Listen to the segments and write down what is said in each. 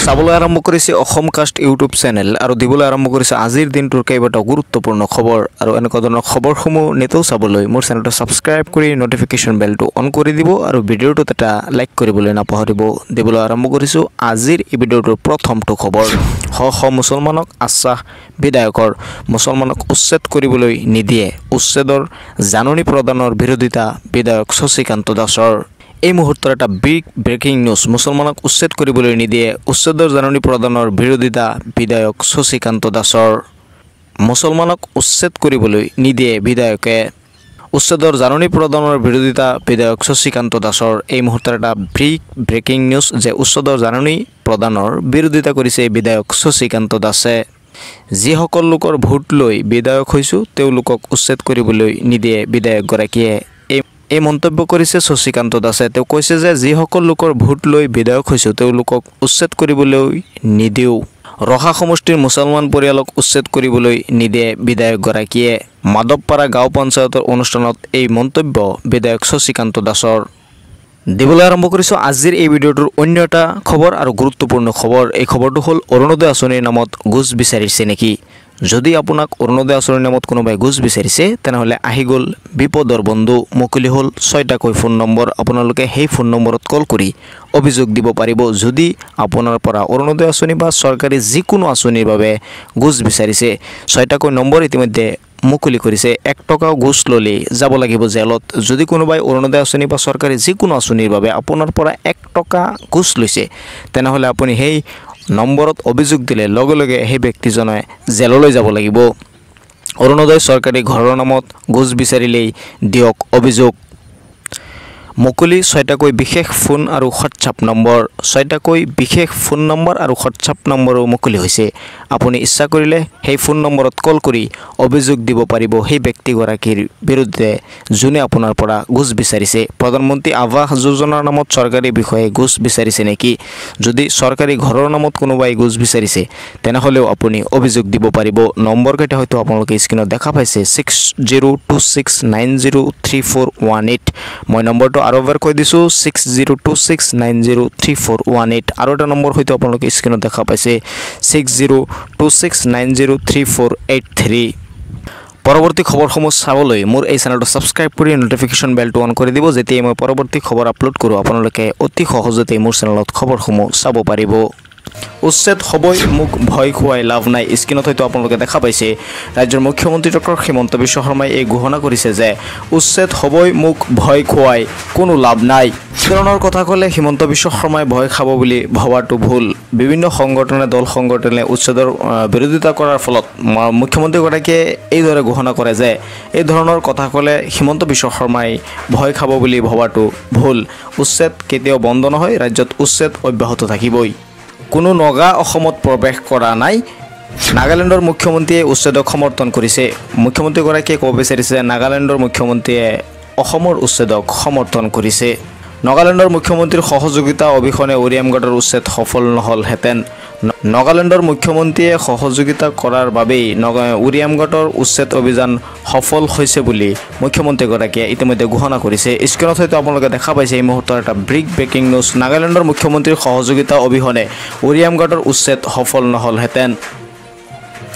চাবলৈ আৰম্ভ কৰিছে অসম কাষ্ট ইউটিউব চেনেল আৰু দিবলৈ আৰম্ভ কৰিছে আজিৰ দিনটোৰ কেইবাটা গুৰুত্বপূৰ্ণ খবৰ আৰু এনেকুৱা ধৰণৰ খবৰসমূহ নিতৌ চাবলৈ মোৰ চেনেলটো ছাবস্ক্ৰাইব কৰি নটিফিকেশ্যন বেলটো অন কৰি দিব আৰু ভিডিঅ'টোত এটা লাইক কৰিবলৈ নাপাহৰিব। দিবলৈ আৰম্ভ কৰিছোঁ আজিৰ এই ভিডিঅ'টোৰ প্ৰথমটো খবৰ। শ মুছলমানক আশ্বাস বিধায়কৰ, মুছলমানক উচ্ছেদ কৰিবলৈ নিদিয়ে, উচ্ছেদৰ জাননী প্ৰদানৰ বিৰোধিতা বিধায়ক শশীকান্ত দাসৰ। এই মুহূৰ্তৰ এটা বিগ ব্ৰেকিং নিউজ। মুছলমানক উচ্ছেদ কৰিবলৈ নিদিয়ে, উচ্ছেদৰ জাননী প্ৰদানৰ বিৰোধিতা বিধায়ক শশীকান্ত দাসৰ। মুছলমানক উচ্ছেদ কৰিবলৈ নিদিয়ে বিধায়কে, উচ্ছেদৰ জাননী প্ৰদানৰ বিৰোধিতা বিধায়ক শশীকান্ত দাসৰ। এই মুহূৰ্তৰ এটা বিগ ব্ৰেকিং নিউজ যে উচ্ছেদৰ জাননী প্ৰদানৰ বিৰোধিতা কৰিছে বিধায়ক শশীকান্ত দাসে। যিসকল লোকৰ ভোট লৈ বিধায়ক হৈছোঁ তেওঁলোকক উচ্ছেদ কৰিবলৈ নিদিয়ে বিধায়কগৰাকীয়ে। এই মন্তব্য কৰিছে শশীকান্ত দাসে। তেওঁ কৈছে যে যিসকল লোকৰ ভোট লৈ বিধায়ক হৈছোঁ তেওঁলোকক উচ্ছেদ কৰিবলৈ নিদিওঁ। ৰহা সমষ্টিৰ মুছলমান পৰিয়ালক উচ্ছেদ কৰিবলৈ নিদিয়ে বিধায়কগৰাকীয়ে। মাধৱপাৰা গাঁও পঞ্চায়তৰ অনুষ্ঠানত এই মন্তব্য বিধায়ক শশীকান্ত দাসৰ। দিবলৈ আৰম্ভ কৰিছোঁ আজিৰ এই ভিডিঅ'টোৰ অন্য এটা খবৰ আৰু গুৰুত্বপূৰ্ণ খবৰ। এই খবৰটো হ'ল অৰুণোদয় আঁচনিৰ নামত ঘোচ বিচাৰিছে নেকি? যদি আপোনাক অৰুণোদয় আঁচনিৰ নামত কোনোবাই ঘোচ বিচাৰিছে তেনেহ'লে আহি গ'ল বিপদৰ বন্ধু। মুকলি হ'ল 6টাকৈ ফোন নম্বৰ। আপোনালোকে সেই ফোন নম্বৰত কল কৰি অভিযোগ দিব পাৰিব যদি আপোনাৰ পৰা অৰুণোদয় আঁচনি বা চৰকাৰী যিকোনো আঁচনিৰ বাবে ঘোচ বিচাৰিছে। 6টাকৈ নম্বৰ ইতিমধ্যে মুকলি কৰিছে। 1 টকাও ঘোচ ল'লেই যাব লাগিব জেলত। যদি কোনোবাই অৰুণোদয় আঁচনি বা চৰকাৰী যিকোনো আঁচনিৰ বাবে আপোনাৰ পৰা 1 টকা ঘোচ লৈছে তেনেহ'লে আপুনি সেই নম্বৰত অভিযোগ দিলে লগে লগে সেই ব্যক্তিজনে জেললৈ যাব লাগিব। অৰুণোদয় চৰকাৰী ঘৰৰ নামত ঘোচ বিচাৰিলেই দিয়ক অভিযোগ। মুকলি 6টাকৈ বিশেষ ফোন আৰু হোৱাটছআপ নম্বৰ। 6টাকৈ বিশেষ ফোন নম্বৰ আৰু হোৱাটছআপ নম্বৰো মুকলি হৈছে। আপুনি ইচ্ছা কৰিলে সেই ফোন নম্বৰত কল কৰি অভিযোগ দিব পাৰিব সেই ব্যক্তিগৰাকীৰ বিৰুদ্ধে যোনে আপোনাৰ পৰা ঘোচ বিচাৰিছে। প্ৰধানমন্ত্ৰী আৱাস যোজনাৰ নামত চৰকাৰী বিষয়ে ঘোচ বিচাৰিছে নেকি? যদি চৰকাৰী ঘৰৰ নামত কোনোবাই ঘোচ বিচাৰিছে তেনেহ'লেও আপুনি অভিযোগ দিব পাৰিব। নম্বৰকেইটা হয়তো আপোনালোকে স্ক্ৰীণত দেখা পাইছে 6026903418। মই নম্বৰটো আৰু এবাৰ কৈ দিছোঁ 6026903418। আৰু এটা নম্বৰ হয়তো আপোনালোকে স্ক্ৰীণত দেখা পাইছে 6026903483। পৰৱৰ্তী খবৰসমূহ চাবলৈ মোৰ এই চেনেলটো ছাবস্ক্ৰাইব কৰি নটিফিকেশ্যন বেলটো অন কৰি দিব। যেতিয়াই মই পৰৱৰ্তী খবৰ আপলোড কৰোঁ আপোনালোকে অতি সহজতে মোৰ চেনেলত খবৰসমূহ চাব পাৰিব। উচ্ছেদ হ'বই, মোক ভয় খুৱাই লাভ নাই। স্ক্ৰীণত হয়তো আপোনালোকে দেখা পাইছে ৰাজ্যৰ মুখ্যমন্ত্ৰী ডক্টৰ হিমন্ত বিশ্ব শৰ্মাই এই ঘোষণা কৰিছে যে উচ্ছেদ হ'বই, মোক ভয় খুৱাই কোনো লাভ নাই। ধৰণৰ কথা ক'লে হিমন্ত বিশ্ব শৰ্মাই ভয় খাব বুলি ভবাটো ভুল। বিভিন্ন সংগঠনে দল সংগঠনে উচ্ছেদৰ বিৰোধিতা কৰাৰ ফলত মুখ্যমন্ত্ৰীগৰাকীয়ে এইদৰে ঘোষণা কৰে যে এই ধৰণৰ কথা ক'লে হিমন্ত বিশ্ব শৰ্মাই ভয় খাব বুলি ভবাটো ভুল। উচ্ছেদ কেতিয়াও বন্ধ নহয়, ৰাজ্যত উচ্ছেদ অব্যাহত থাকিবই। কোনো নগা অসমত প্ৰৱেশ কৰা নাই। নাগালেণ্ডৰ মুখ্যমন্ত্ৰীয়ে উচ্ছেদক সমৰ্থন কৰিছে। মুখ্যমন্ত্ৰীগৰাকীয়ে ক'ব বিচাৰিছে নাগালেণ্ডৰ মুখ্যমন্ত্ৰীয়ে অসমৰ উচ্ছেদক সমৰ্থন কৰিছে। নাগালেণ্ডৰ মুখ্যমন্ত্ৰীৰ সহযোগিতা অবিহনে উৰিয়ামগড়ৰ উচ্ছেদ সফল নহ'লহেঁতেন। নাগালেণ্ডৰ মুখ্যমন্ত্ৰীয়ে সহযোগিতা কৰাৰ বাবেই উৰিয়ামগড়ৰ উচ্ছেদ অভিযান সফল হৈছে বুলি মুখ্যমন্ত্ৰীগৰাকীয়ে ইতিমধ্যে ঘোষণা কৰিছে। স্ক্ৰীণত হয়তো আপোনালোকে দেখা পাইছে এই মুহূৰ্তৰ এটা বিগ ব্ৰেকিং নিউজ। নাগালেণ্ডৰ মুখ্যমন্ত্ৰীৰ সহযোগিতা অবিহনে উৰিয়ামগড়ৰ উচ্ছেদ সফল নহ'লহেঁতেন।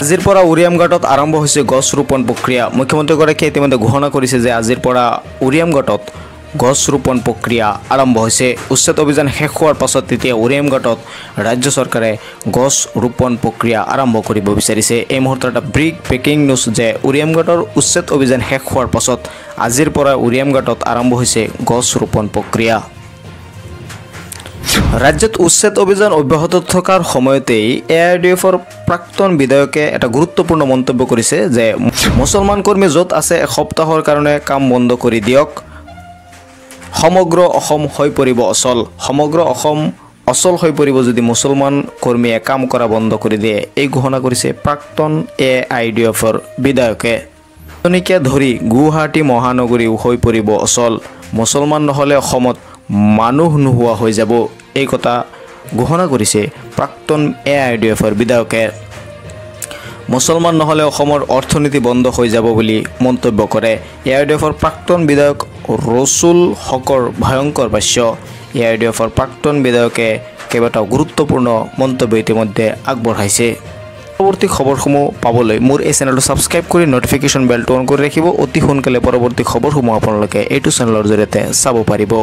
আজিৰ পৰা উৰিয়ামগড়ত আৰম্ভ হৈছে গছ ৰোপণ প্ৰক্ৰিয়া। মুখ্যমন্ত্ৰীগৰাকীয়ে ইতিমধ্যে ঘোষণা কৰিছে যে আজিৰ পৰা উৰিয়ামগড়ত গছ ৰোপণ প্ৰক্ৰিয়া আৰম্ভ হৈছে। উচ্ছেদ অভিযান শেষ হোৱাৰ পাছত তেতিয়া উৰিয়ামগড়ত ৰাজ্য চৰকাৰে গছ ৰোপণ প্ৰক্ৰিয়া আৰম্ভ কৰিব বিচাৰিছে। এই মুহূৰ্তত এটা বিগ ব্ৰেকিং নিউজ যে উৰিয়ামগড়ৰ উচ্ছেদ অভিযান শেষ হোৱাৰ পাছত আজিৰ পৰা উৰিয়ামগড়ত আৰম্ভ হৈছে গছ ৰোপণ প্ৰক্ৰিয়া। ৰাজ্যত উচ্ছেদ অভিযান অব্যাহত থকাৰ সময়তেই AIDFৰ প্ৰাক্তন বিধায়কে এটা গুৰুত্বপূৰ্ণ মন্তব্য কৰিছে যে মুছলমান কৰ্মী য'ত আছে এসপ্তাহৰ কাৰণে কাম বন্ধ কৰি দিয়ক। সমগ্ৰ অসম হৈ পৰিব অচল। সমগ্ৰ অসম অচল হৈ পৰিব যদি মুছলমান কৰ্মীয়ে কাম কৰা বন্ধ কৰি দিয়ে। এই ঘোষণা কৰিছে প্ৰাক্তন AIDFৰ বিধায়কে। জনীকে ধৰি গুৱাহাটী মহানগৰী হৈ পৰিব অচল। মুছলমান নহ'লে অসমত মানুহ নোহোৱা হৈ যাব। এই কথা ঘোষণা কৰিছে প্ৰাক্তন AIDFৰ বিধায়কে। মুছলমান নহ'লে অসমৰ অৰ্থনীতি বন্ধ হৈ যাব বুলি মন্তব্য কৰে AIDFৰ প্ৰাক্তন বিধায়ক ৰছুল হকৰ ভয়ংকৰ ভাষ্য। AIDFৰ প্ৰাক্তন বিধায়কে কেইবাটাও গুৰুত্বপূৰ্ণ মন্তব্য ইতিমধ্যে আগবঢ়াইছে। পৰৱৰ্তী খবৰসমূহ পাবলৈ মোৰ এই চেনেলটো ছাবস্ক্ৰাইব কৰি নটিফিকেশ্যন বেলটো অন কৰি ৰাখিব। অতি সোনকালে পৰৱৰ্তী খবৰসমূহ আপোনালোকে এইটো চেনেলৰ জৰিয়তে চাব পাৰিব।